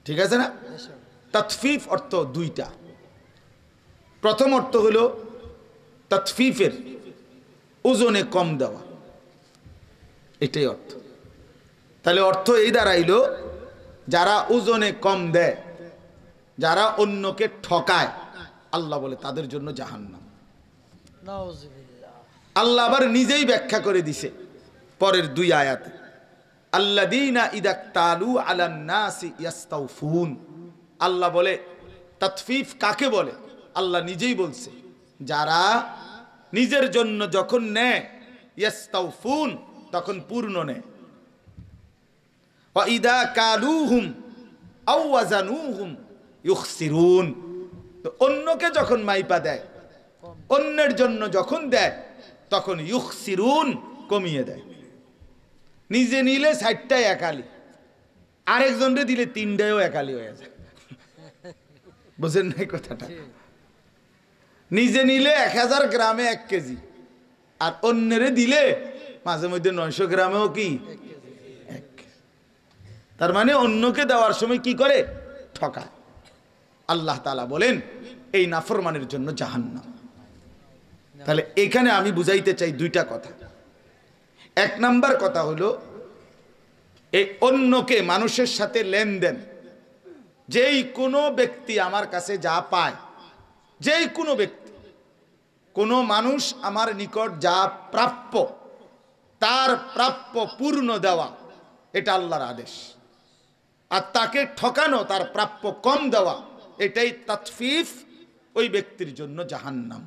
ঠিক আছে না? তাতফিফ অর্থ 2টা। প্রথম অর্থ হলো তাতফিফের ওজনে কম দেওয়া, এটাই অর্থ। তাহলে অর্থ এই দাঁড়াইল, যারা ওজনে কম দেয়, যারা অন্যকে ঠকায়, আল্লাহ বলে তাদের জন্য জাহান্নাম। আল্লাহ আবার নিজেই ব্যাখ্যা করে দিছে পরের 2 আয়াতে, আল্লাযীনা ইদাকতালু আলান নাসি ইয়াস্তাউফুন। আল্লাহ বলে তাতফিফ কাকে বলে, আল্লাহ নিজেই বলছে, যারা নিজের জন্য যখন নেয়, ইয়াস্তাউফুন তখন পূর্ণ নেয়, ওয়া ইদা কালুহুম আও ওয়াজানুহুম ইউখসিরুন। তো অন্যকে যখন মাইপা দেয়, অন্যের জন্য যখন দেয়, তখন ইউখসিরুন কমিয়ে দেয়। নিজে নিলে 60টায় একালি, আরেকজনকে দিলে 3টায়ও একালি হয়ে যায়। বুঝেন নাই কথাটা? নিজে নিলে 1000 গ্রামে 1 কেজি, আর অন্যরে দিলে মাঝে মধ্যে 900 গ্রামেও কি 1 কেজি। তার মানে অন্যকে দেওয়ার সময় কি করে? ঠকায়। আল্লাহ তাআলা বলেন এই নাফরমানের জন্য জাহান্নাম। তাহলে এখানে আমি বুঝাইতে চাই দুইটা কথা। এক নাম্বার কথা হলো এই অন্যকে মানুষের সাথে লেনদেন, যেই কোনো ব্যক্তি আমার কাছে যা পায়, যেই কোনো ব্যক্তি, কোনো মানুষ আমার নিকট যা প্রাপ্য তার প্রাপ্য পূর্ণ দেওয়া, এটা আল্লাহর আদেশ। আর তাকে ঠকানো, তার প্রাপ্য কম দেওয়া, এটাই তাতফিফ, ওই ব্যক্তির জন্য জাহান্নাম।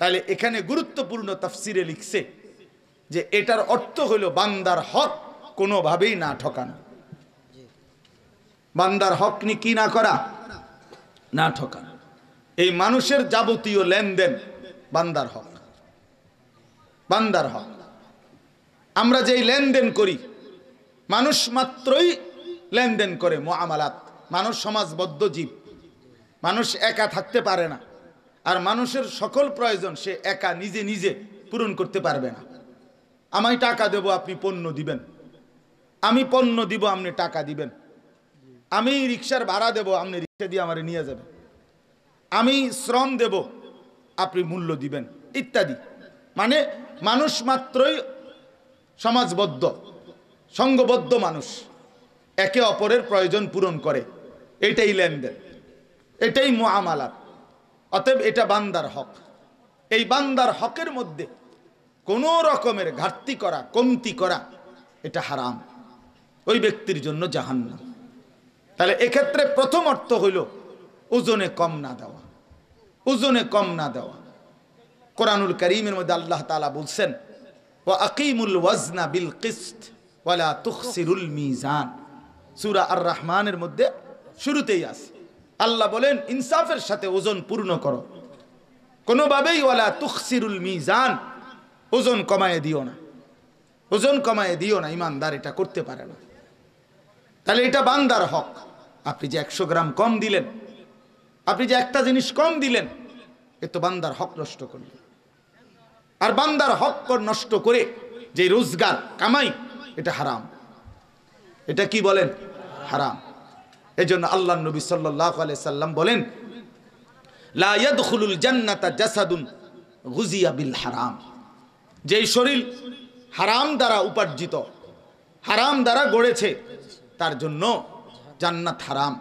তাহলে এখানে গুরুত্বপূর্ণ তাফসিরে লিখছে যে এটার অর্থ হলো বান্দার হক কোনোভাবেই না ঠকানো, বান্দার হক নি কি না করা, না ঠকানো। এই মানুষের যাবতীয় লেনদেন বান্দার হক, বান্দার হক। আমরা যেই লেনদেন করি, মানুষ মাত্রই লেনদেন করে মুআমালাত। মানুষ সমাজবদ্ধ জীব, মানুষ একা থাকতে পারে না। আর মানুষের সকল প্রয়োজন সে একা নিজে নিজে পূরণ করতে পারবে না। আমি টাকা দেব, আপনি পণ্য দিবেন, আমি পণ্য দিব, আপনি টাকা দিবেন, আমি রিক্সার ভাড়া দেব, আপনি রিক্সা দিয়ে আমারে নিয়ে যাবেন, আমি শ্রম দেব, আপনি মূল্য দিবেন, ইত্যাদি। মানে মানুষ মাত্রই সমাজবদ্ধ, সঙ্গবদ্ধ মানুষ, একে অপরের প্রয়োজন পূরণ করে, এটাই লেনদেন, এটাই মুআমালাত। অতএব এটা বান্দার হক। এই বান্দার হকের মধ্যে কোনো রকমের ঘাটতি করা, কমতি করা, এটা হারাম, ওই ব্যক্তির জন্য জাহান্নাম। তাহলে এক্ষেত্রে প্রথম অর্থ হইল ওজনে কম না দেওয়া, ওজনে কম না দেওয়া। কোরআনুল কারীমের মধ্যে আল্লাহ তাআলা বলছেন ওয়া আকিমুল ওয়াজনা বিল কিসত ওয়া লা তুখসিরুল মিজান। সূরা আর রহমানের মধ্যে শুরুতেই আছে আল্লাহ বলেন ইনসাফের সাথে ওজন পূর্ণ করো, কোনোভাবেই ওয়া লা তুখসিরুল মিজান, ওজন কমায় দিও না, ওজন কমায় দিও না। ইমানদার এটা করতে পারে না। তাহলে এটা বান্দার হক। আপনি যে 100 গ্রাম কম দিলেন, আপনি যে একটা জিনিস কম দিলেন, এ তো বান্দার হক নষ্ট করলেন। আর বান্দার হক নষ্ট করে যে রোজগার কামাই, এটা হারাম। এটা কি বলেন? হারাম। এজন্য আল্লাহর নবী সাল্লাল্লাহু আলাইহি সাল্লাম বলেন লা ইয়াদখুলুল জান্নাতা জাসাদুন গুজিয়া বিল হারাম। যেই শরীর হারাম দ্বারা উপার্জিত, হারাম দ্বারা গড়েছে, তার জন্য জান্নাত হারাম,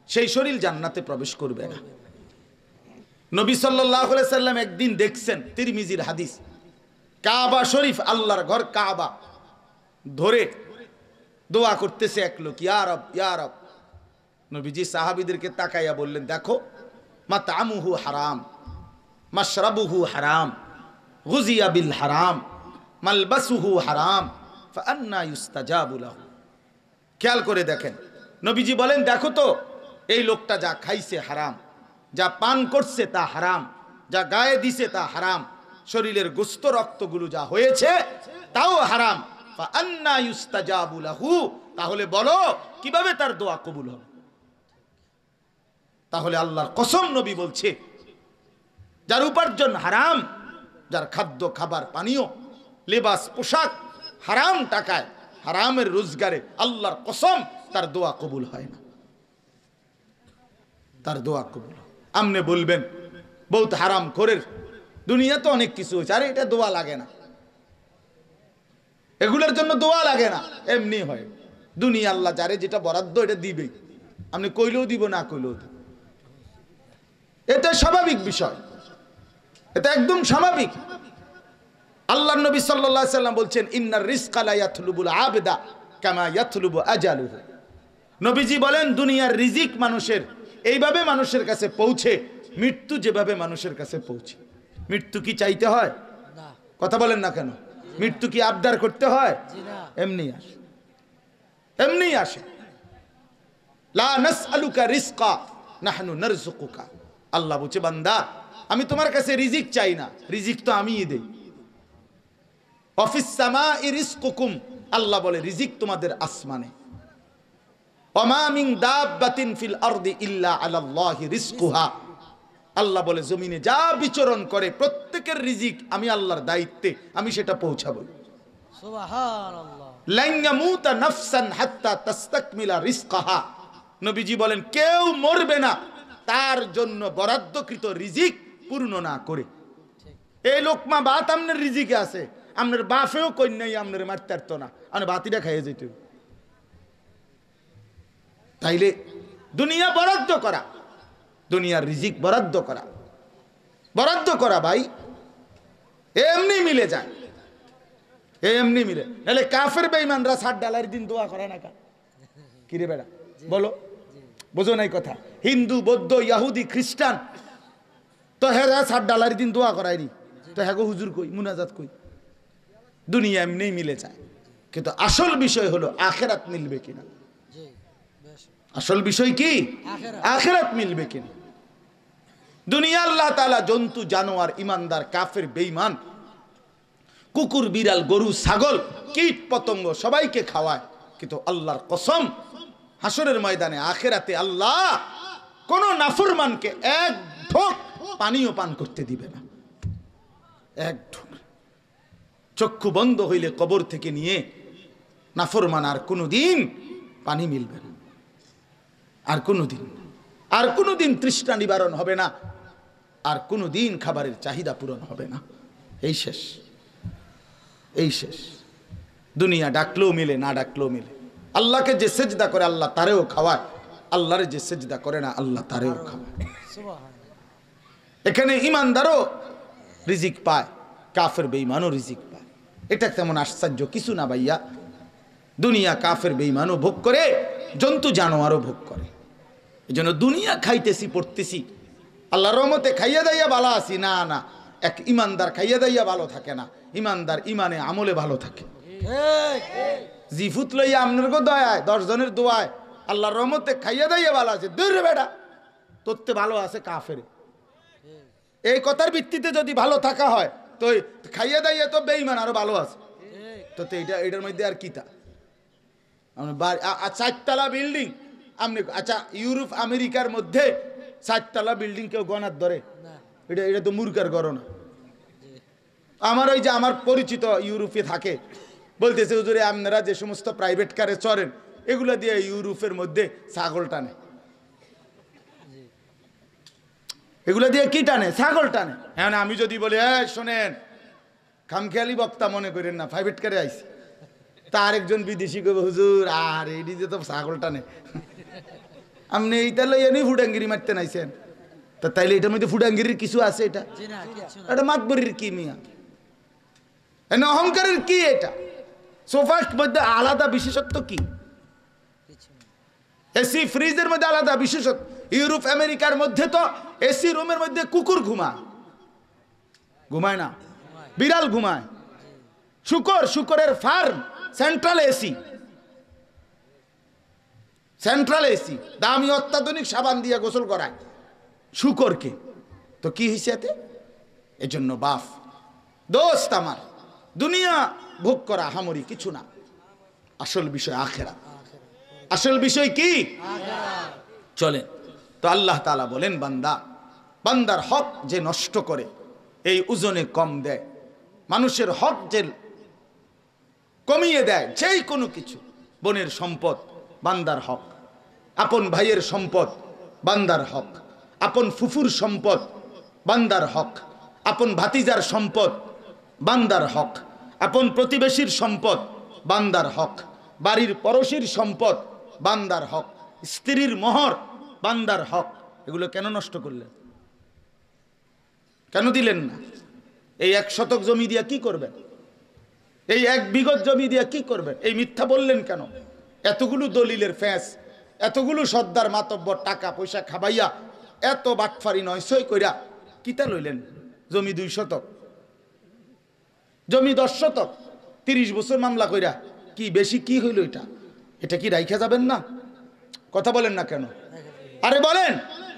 সেই শরীর জান্নাতে প্রবেশ করবে না। নবী সাল্লাল্লাহু আলাইহি সাল্লাম একদিন দেখছেন, তিরমিজির হাদিস, কাবা শরীফ, আল্লাহর ঘর কাবা ধরে দোয়া করতেছে এক লোক, ইয়া রব ইয়া রব। নবীজি সাহাবীদেরকে তাকাইয়া বললেন, দেখো মাতআমুহু হারাম, মাশরাবুহু হারাম, গুজিয়া বিল হারাম, মালবাসুহু হারাম, ফাআন্না ইউস্তাজাবু লাহু। খেয়াল করে দেখেন, নবীজি বলেন দেখো তো এই লোকটা যা খাইছে হারাম, যা পান করছে তা হারাম, যা গায়ে দিছে তা হারাম, শরীরের গোস্ত রক্তগুলো যা হয়েছে তাও হারাম। ফাআন্না ইউস্তাজাবু লাহু, তাহলে বলো কিভাবে তার দোয়া কবুল হবে? তাহলে আল্লাহর কসম নবী বলছে, যার উপার্জন হারাম, যার খাদ্য খাবার পানীয় লেবাস পোশাক হারাম টাকায়, হারামের রোজগারে, আল্লাহর কসম তার দোয়া কবুল হয় না, তার দোয়া কবুল। আমনে বলবেন বহুত হারাম খোরের দুনিয়া তো অনেক কিছু হয়েছে, আরে এটা দোয়া লাগে না, এগুলোর জন্য দোয়া লাগে না, এমনি হয়। দুনিয়া আল্লাহ যারে যেটা বরাদ্দ এটা দিবেই, আপনি কইলেও দিব, না কইলেও দিব, এটা স্বাভাবিক বিষয়, এটা একদম স্বাভাবিক। আল্লাহর নবী সাল্লাল্লাহু আলাইহি সাল্লাম বলছেন ইন্নার রিজকা লা ইয়াতলুবুল আবদা কামা ইয়াতলুবু আজালুহু। নবীজি বলেন দুনিয়ার রিজিক মানুষের এইভাবে মানুষের কাছে পৌঁছে, মৃত্যু যেভাবে মানুষের কাছে পৌঁছে। মৃত্যু কি চাইতে হয়? না। কথা বলেন না কেন? মৃত্যু কি আবদার করতে হয়? না, এমনি আসে, এমনি আসে। লা নাসআলুকা রিজকা নাহনু নারযুকুকা। আল্লাহ বলছে বান্দা আমি তোমার কাছে রিজিক চাই না, রিজিক তো আমিই দেই। অফিস সামাই রিজকুকুম, আল্লাহ বলে রিজিক তোমাদের আসমানে। ওমা মিন দাব্বাতিন ফিল আরদি ইল্লা আলাল্লাহি রিজকুহা, আল্লাহ বলে জমিনে যা বিচরণ করে প্রত্যেকের রিজিক আমি আল্লাহর দায়িত্বে, আমি সেটা পৌঁছাবো। সুবহানাল্লাহ। লান ইয়ামুতা নাফসান হাত্তা তাস্তাকমিলা রিজকাহা, নবীজি বলেন কেউ মরবে না তার জন্য বরাদ্দকৃত রিজিক পূর্ণ না করে। এই লোকমা ভাত আপনার রিজিকে আছে, আপনার বাফেও কন্যাই আপনার মারতে পারতো না, আপনি বাতিটা খাইয়ে যেত। তাইলে দুনিয়া বরাদ্দ করা, দুনিয়ার রিজিক বরাদ্দ করা, বরাদ্দ করা ভাই এমনি মিলে যায়, এমনি মিলে। নাহলে কাফের বেঈমানরা $60 দিন দোয়া করে না, কিরে বেড়া বলো, বোঝো নাই কথা? হিন্দু, বৌদ্ধ, ইহুদি, খ্রিস্টান তো হ্যাঁ $60 দিন দোয়া করায়নি, তো হ্যাঁ গো হুজুর কই, মুনাজাত কই? দুনিয়া এমনি মিলে যায়, কিন্তু আসল বিষয় হলো আখেরাত মিলবে কিনা। আসল বিষয় কি? আখেরাত মিলবে কিনা। দুনিয়া আল্লাহ তাআলা জন্তু, জানোয়ার, ইমানদার, কাফের, বেঈমান, কুকুর, বিড়াল, গরু, ছাগল, কীট পতঙ্গ সবাইকে খাওয়ায়, কিন্তু আল্লাহর কসম হাসরের ময়দানে আখেরাতে আল্লাহ কোন নাফরমানকে এক ঢোক পানিও পান করতে দিবে না, এক ঢোক। চক্ষু বন্ধ হইলে কবর থেকে নিয়ে নাফরমান আর কোনোদিন পানি মিলবে না, আর কোনোদিন তৃষ্ণা নিবারণ হবে না, আর কোনোদিন খাবারের চাহিদা পূরণ হবে না। এই শেষ, এই শেষ। দুনিয়া ডাকলেও মিলে, না ডাকলেও মিলে। আল্লাহকে যে সেজদা করে আল্লাহ তারেও খাওয়ায়, আল্লাহর যে সেজদা করে না আল্লাহ তারেও খাওয়ায়। এখানে ইমানদারও রিজিক পায়, কাফের বেঈমানও রিজিক পায়। এটা তেমন আশ্চর্য কিছু না ভাইয়া। দুনিয়া কাফের বেঈমানও ভোগ করে, জন্তু জানোয়ারও ভোগ করে। এই জন্য দুনিয়া খাইতেছি, পড়তেছি, আল্লাহর রহমতে খাইয়া দাইয়া ভালো আছি না, না। এক ইমানদার খাইয়া দাইয়া ভালো থাকে না, ইমানদার ইমানে আমলে ভালো থাকে। জিফুত লইয়া আপনার গো দয়ায় 10 জনের দোয়ায় আল্লাহর রহমতে খাইয়া দাইয়া ভালো আছে, দূরে বেড়া তোরতে ভালো আছে কাফের। এই কথার ভিত্তিতে যদি ভালো থাকা হয় তো খাইয়া দাইয়া তো বেঈমান আরো ভালো আছে, তো এটার মধ্যে আর কিতা? 4 তলা বিল্ডিং আপনি, আচ্ছা ইউরোপ আমেরিকার মধ্যে 4 তলা বিল্ডিং কেউ গনার ধরে? এটা তো মূর্খার গণনা। আমার ওই যে আমার পরিচিত ইউরোপে থাকে, বলতেছে হুজুরে আপনারা যে সমস্ত প্রাইভেট কারে চড়েন এগুলো দিয়ে ইউরোপের মধ্যে ছাগল টানে, এগুলো দিয়ে কি টানে? ছাগল টানে। হ্যাঁ, আমি যদি বলি শোনেন খামখেয়ালি বক্তা মনে করেন না, প্রাইভেট কারে আইছি, তা আরেকজন বিদেশি কবে হুজুর আর এইটি যে তো ছাগল টানে, আপনি এইটা লইয়া নি ফুডাঙ্গিরি মারতে নাইছেন, তা তাইলে এটার মধ্যে ফুডাঙ্গিরির কিছু আছে? এটা মাতবরির কি মিয়া, অহংকারের কি? এটা সোফার মধ্যে আলাদা বিশেষত্ব কি? এসি ফ্রিজের মধ্যে আলাদা বিশেষত্ব। ইউরোপ আমেরিকার মধ্যে তো এসি রুমের মধ্যে কুকুর ঘুমায় না, বিড়াল ঘুমায়, শুকরের ফার্ম, সেন্ট্রাল এসি, দামি অত্যাধুনিক সাবান দিয়ে গোসল করায় শুকরকে, তো কি হয়েছে এতে? এজন্য বাপ দোস্ত আমার, দুনিয়া ভোগ করা হামরি কিছু না, আসল বিষয় আখিরাত। আসল বিষয় কি? চলেন তো আল্লাহ তাআলা বলেন বান্দার হক যে নষ্ট করে, এই ওজনে কম দেয়, মানুষের হক যে কমিয়ে দেয়, যেই কোনো কিছু, বোনের সম্পদ বান্দার হক, আপন ভাইয়ের সম্পদ বান্দার হক, আপন ফুফুর সম্পদ বান্দার হক, আপন ভাতিজার সম্পদ বান্দার হক, আপন প্রতিবেশীর সম্পদ বান্দার হক, বাড়ির পড়োশীর সম্পদ বান্দার হক, স্ত্রীর মোহর বান্দার হক। এগুলো কেন নষ্ট করলেন? কেন দিলেন না? এই 1 শতক জমি দিয়া কি করবেন? এই 1 বিঘত জমি দিয়া কি করবেন? এই মিথ্যা বললেন কেন? এতগুলো দলিলের ফ্যাঁস, এতগুলো সর্দার মাতব্বর টাকা পয়সা খাবাইয়া, এত বাটফারি নয় সই কইরা কিতা লইলেন? জমি 2 শতক, জমি 10 শতক, 30 বছর মামলা কইরা কি বেশি কি হইল? এটা কি রাইখা যাবেন না? কথা বলেন না কেন? আরে বলেন,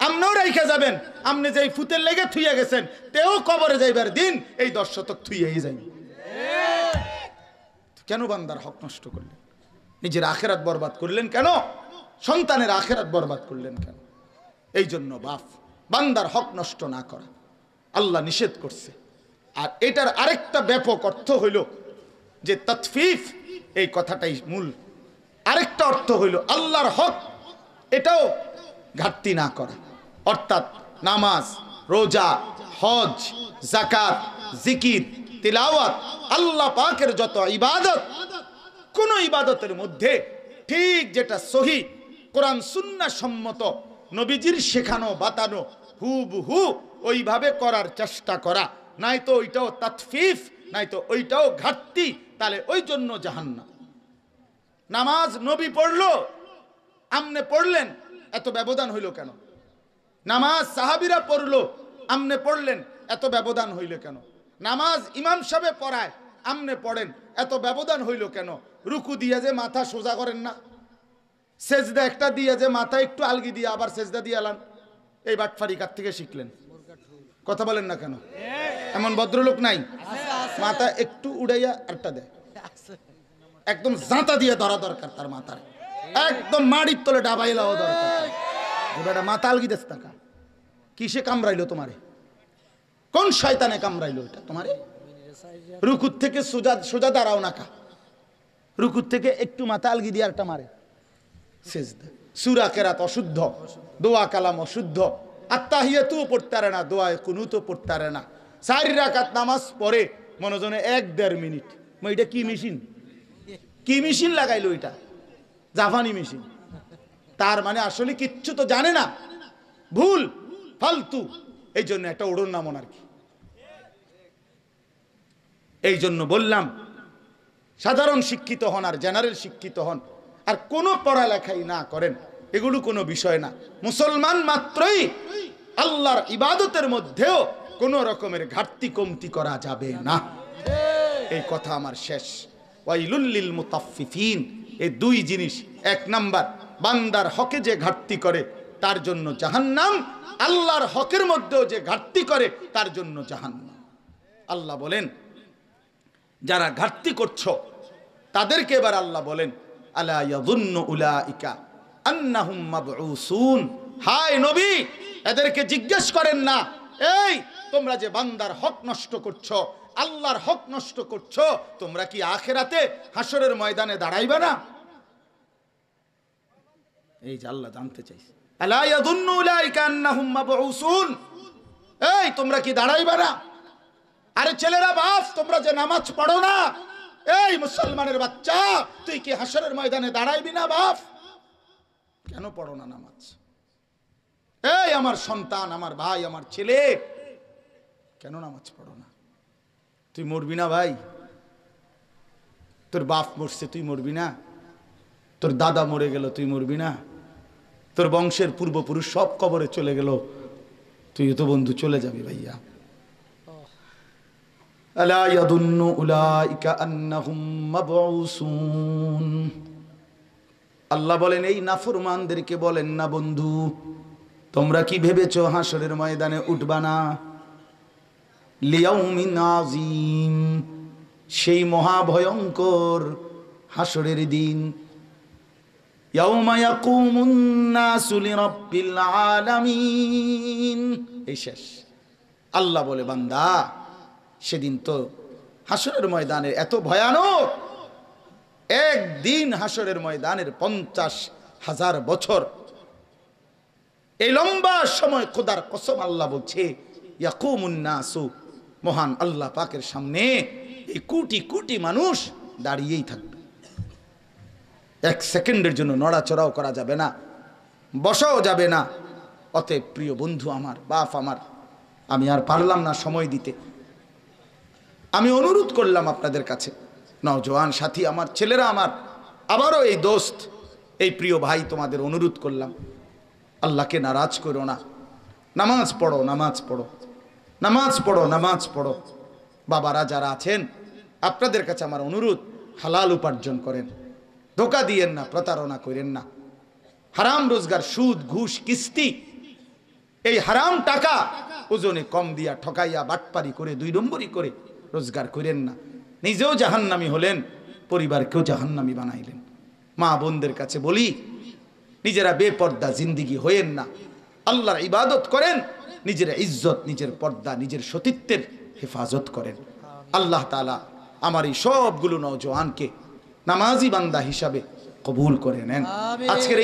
আমরাও রাইখা যাবেন। আপনি যেই ফুতের লেগে থুইয়া গেছেন, তেও কবরে যাইবার দিন এই 10 শতক থুইয়াই যাই। কেন বান্দার হক নষ্ট করলেন? নিজের আখেরাত বরবাদ করলেন কেন? সন্তানের আখেরাত বরবাদ করলেন কেন? এই জন্য বান্দার হক নষ্ট না করা আল্লাহ নিষেধ করছে। আর এটার আরেকটা ব্যাপক অর্থ হইল যে ততফিফ, এই কথাটাই মূল। আরেকটা অর্থ হইল আল্লাহর হক এটাও ঘাটতি না করা। অর্থাৎ নামাজ, রোজা, হজ, যাকাত, জিকির, তিলাওয়াত, আল্লাহ পাকের যত ইবাদত, কোন ইবাদতের মধ্যে ঠিক যেটা সহি কোরআন সুন্নাহ সম্মত নবীজির শেখানো বাতানো হুবহু ওইভাবে করার চেষ্টা করা, নাই তো ওইটাও তাতফিফ, নাই তো ওইটাও ঘাটতি, তাহলে ওই জন্য জাহান্নাম। নামাজ নবী পড়লো, আমনে পড়লেন, এত ব্যবধান হইল কেন? নামাজ সাহাবীরা পড়লো, আমনে পড়লেন, এত ব্যবধান হইল কেন? নামাজ ইমাম সাহেব পড়ায়, আমনে পড়েন, এত ব্যবধান হইল কেন? রুকু দিয়ে যে মাথা সোজা করেন না, সেজদা একটা দিয়ে যে মাথা একটু আলগি দিয়ে আবার সেজদা দিয়ে আলান, এই বাটফারি কার থেকে শিখলেন? কথা বলেন না কেন? এমন ভদ্রলোক নাই মাথা একটু উড়াইয়া আরটা দেয়, একদম জাঁতা দিয়ে ধরা দরকার তার মাথার, একদম মাড়ির তলে ডাবাইলাও দরকার। বেটা মাথা আলগি দেশ টাকা কিসে কামড়াইলো তোমারে? কোন শয়তানে কামড়াইলো এটা তোমারে? রুকুর থেকে সোজা সোজা দাঁড়াও না কা, রুকুর থেকে একটু মাথা আলগি দিয়ে আরটা মারে সেজদা। সূরা কেরাত অশুদ্ধ, দোয়া কালাম অশুদ্ধ, আত্তাহিয়াতুও পড়তে পারে না, দোয়া কুনুতও পড়তে পারে না। 4 রাকাত নামাজ পড়ে মনোজনে 1-1.5 মিনিট। এটা কি মেশিন? কি মেশিন লাগাইলো এটা? জাপানি মেশিন। তার মানে আসলে কিচ্ছু তো জানে না, ভুল ফালতু। এই জন্য একটা ওড়ন নামন আর কি। এই জন্য বললাম সাধারণ শিক্ষিত হন আর জেনারেল শিক্ষিত হন আর কোনো পড়ালেখাই না করেন, এগুলো কোনো বিষয় না। মুসলমান মাত্রই আল্লাহর ইবাদতের মধ্যেও কোনো রকমের ঘাটতি কমতি করা যাবে না। এই কথা আমার শেষ। ওয়াইলুল লিল মুতাফফিফিন, এই 2 জিনিস। 1 নাম্বার, বান্দার হকে যে ঘাটতি করে তার জন্য জাহান্নাম, আল্লাহর হকের মধ্যেও যে ঘাটতি করে তার জন্য জাহান্নাম। আল্লাহ বলেন যারা ঘাটতি করছো তাদেরকে এবার আল্লাহ বলেন আলা ইয়াযুন্নু উলাইকা আন্নাহুম মাবউসুন। হায় নবী, এদেরকে জিজ্ঞেস করেন না, এই তোমরা যে বান্দার হক নষ্ট করছো, আল্লাহর হক নষ্ট করছো, তোমরা কি আখিরাতে হাসরের ময়দানে দাঁড়াইবে না? এই যে আল্লাহ জানতে চাইছে, আলা ইয়াযুন্নু উলাইকা আন্নাহুম মাবউসুন, এই তোমরা কি দাঁড়াইবে না? আরে ছেলেরা, বাপ, তোমরা যে নামাজ পড়ো না, এই মুসলমানের বাচ্চা, তুই কি হাসরের ময়দানে দাঁড়াইবি না বাপ? কেন পড়ো না নামাজ? এই আমার সন্তান, আমার ভাই, আমার ছেলে, কেন নামাজ পড়ো না? তুই মরবি না ভাই? তোর বাপ মরছে, তুই মরবি না? তোর দাদা মরে গেল, তুই মরবি না? তোর বংশের পূর্বপুরুষ সব কবরে চলে গেল, তুই তো বন্ধু চলে যাবি ভাইয়া। আলা ইয়াদুন্নু উলাইকা আন্নাহুম মাবউসুন। আল্লাহ বলেন এই নাফরমানদেরকে বলেন না, বন্ধু তোমরা কি ভেবেছো হাসরের ময়দানে উঠবা না? লিয়াউমিন আযীম, সেই মহাভয়ঙ্কর হাসরের দিন। ইয়াউমা ইয়াকুমুন নাসু লিরাব্বিল আলামিন। এই শেষ। আল্লাহ বলে বান্দা সেদিন তো হাসরের ময়দানের এত ভয়ানক, একদিন হাসরের ময়দানের 50,000 বছর, এই লম্বা সময় খোদার কসম আল্লাহ বলছে ইয়াকুমুন নাসু, মহান আল্লাহ পাকের সামনে এই কোটি কোটি মানুষ দাঁড়িয়েই থাকবে। 1 সেকেন্ডের জন্য নড়াচড়াও করা যাবে না, বসাও যাবে না। অতএব প্রিয় বন্ধু আমার, বাপ আমার, আমি আর পারলাম না সময় দিতে। আমি অনুরোধ করলাম আপনাদের কাছে, নওজোয়ান সাথী আমার, ছেলেরা আমার, আবারও এই দোস্ত, এই প্রিয় ভাই, তোমাদের অনুরোধ করলাম, আল্লাহকে নারাজ করো না। নামাজ পড়ো, নামাজ পড়ো, নামাজ পড়ো, নামাজ পড়ো। বাবারা যারা আছেন, আপনাদের কাছে আমার অনুরোধ, হালাল উপার্জন করেন, ধোঁকা দিয়েন না, প্রতারণা করেন না। হারাম রোজগার, সুদ, ঘুষ, কিস্তি, এই হারাম টাকা ওজনে কম দিয়া ঠকাইয়া বাটপারি করে 2 নম্বরি করে রোজগার করেন না। নিজেও জাহান্নামী হলেন, পরিবারকেও জাহান্নামী বানাইলেন। মা বোনদের কাছে বলি, নিজেরা বেপর্দা জিন্দিগি হয়েন না, আল্লাহর ইবাদত করেন, নিজের ইজ্জত, নিজের পর্দা, নিজের সতীত্বের হেফাজত করেন। আল্লাহ তাআলা আমার এই সবগুলো নওজোয়ানকে নামাজি বান্দা হিসাবে কবুল করে নেন। আজকের